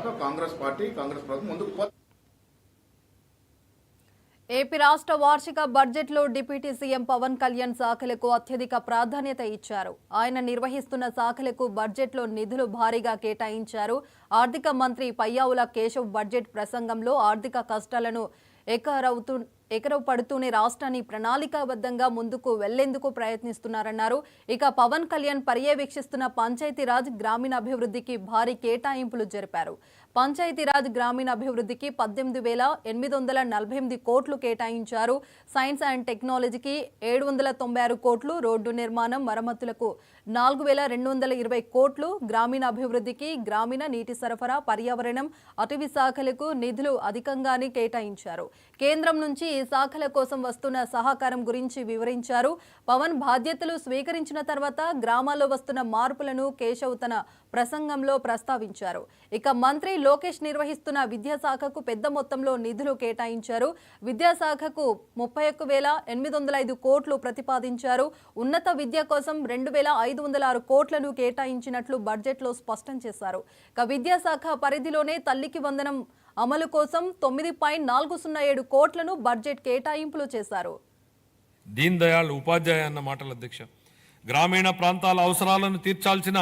దాకా కాంగ్రెస్ పార్టీ కాంగ్రెస్ ప్రభుత్వం ముందుకు ఏపీ రాష్ట్ర వార్షిక బడ్జెట్లో డిప్యూటీ సీఎం పవన్ కళ్యాణ్ శాఖలకు అత్యధిక ప్రాధాన్యత ఇచ్చారు. ఆయన నిర్వహిస్తున్న శాఖలకు బడ్జెట్లో నిధులు భారీగా కేటాయించారు. ఆర్థిక మంత్రి పయ్యావుల కేశవ్ బడ్జెట్ ప్రసంగంలో ఆర్థిక కష్టాలను ఎకరవ పడుతూనే రాష్ట్రాన్ని ప్రణాళికాబద్ధంగా ముందుకు వెళ్లేందుకు ప్రయత్నిస్తున్నారన్నారు. ఇక పవన్ కళ్యాణ్ పర్యవేక్షిస్తున్న పంచాయతీరాజ్ గ్రామీణాభివృద్ధికి భారీ కేటాయింపులు జరిపారు. పంచాయతీరాజ్ గ్రామీణాభివృద్ధికి 18,848 కోట్లు కేటాయించారు. సైన్స్ అండ్ టెక్నాలజీకి 796 కోట్లు, రోడ్డు నిర్మాణం మరమ్మతులకు 4,220 కోట్లు, గ్రామీణాభివృద్ధికి గ్రామీణ నీటి సరఫరా, పర్యావరణం, అటవీ శాఖలకు నిధులు అధికంగానే కేటాయించారు. కేంద్రం నుంచి ఈ శాఖల కోసం వస్తున్న సహకారం గురించి వివరించారు. పవన్ బాధ్యతలు స్వీకరించిన తర్వాత గ్రామాల్లో వస్తున్న మార్పులను కేశవ్ తన ప్రసంగంలో ప్రస్తావించారు. ఇక మంత్రి లోకేష్ నిర్వహిస్తున్న విద్యాశాఖకు పెద్ద మొత్తంలో నిధులు కేటాయించారు. విద్యాశాఖకు 31,805 కోట్లు ప్రతిపాదించారు. ఉన్నత విద్య కోసం 2,506 కోట్లను కేటాయించినట్లు బడ్జెట్లో స్పష్టం చేశారు. ఇక విద్యాశాఖ పరిధిలోనే తల్లికి వందనం అమలు కోసం 9.407 కోట్లను బడ్జెట్ కేటాయింపులు చేశారు. దీన్ దయాళ్ ఉపాధ్యాయ అన్న మాటల అధ్యక్ష, గ్రామీణ ప్రాంతాల అవసరాలను తీర్చాల్సిన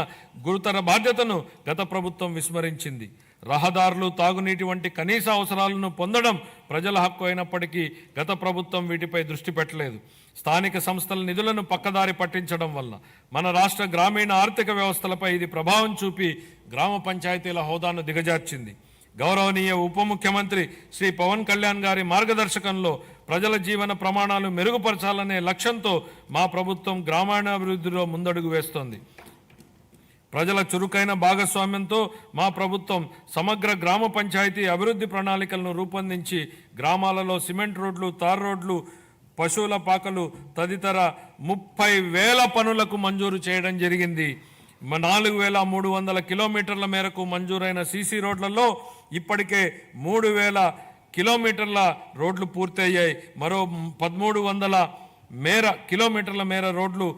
గురుతర బాధ్యతను గత ప్రభుత్వం విస్మరించింది. రహదారులు, తాగునీటి వంటి కనీస అవసరాలను పొందడం ప్రజల హక్కు అయినప్పటికీ గత ప్రభుత్వం వీటిపై దృష్టి పెట్టలేదు. స్థానిక సంస్థల నిధులను పక్కదారి పట్టించడం వల్ల మన రాష్ట్ర గ్రామీణ ఆర్థిక వ్యవస్థలపై ఇది ప్రభావం చూపి గ్రామ పంచాయతీల హోదాను దిగజార్చింది. గౌరవనీయ ఉప ముఖ్యమంత్రి శ్రీ పవన్ కళ్యాణ్ గారి మార్గదర్శకంలో ప్రజల జీవన ప్రమాణాలు మెరుగుపరచాలనే లక్ష్యంతో మా ప్రభుత్వం గ్రామీణాభివృద్ధిలో ముందడుగు వేస్తోంది. ప్రజల చురుకైన భాగస్వామ్యంతో మా ప్రభుత్వం సమగ్ర గ్రామ పంచాయతీ అభివృద్ధి ప్రణాళికలను రూపొందించి గ్రామాలలో సిమెంట్ రోడ్లు, తార్ రోడ్లు, పశువుల పాకలు తదితర 30,000 పనులకు మంజూరు చేయడం జరిగింది. 4,300 కిలోమీటర్ల మేరకు మంజూరైన సీసీ రోడ్లలో ఇప్పటికే 3,000 కిలోమీటర్ల రోడ్లు పూర్తయ్యాయి. మరో 1,300 కిలోమీటర్ల మేర రోడ్లు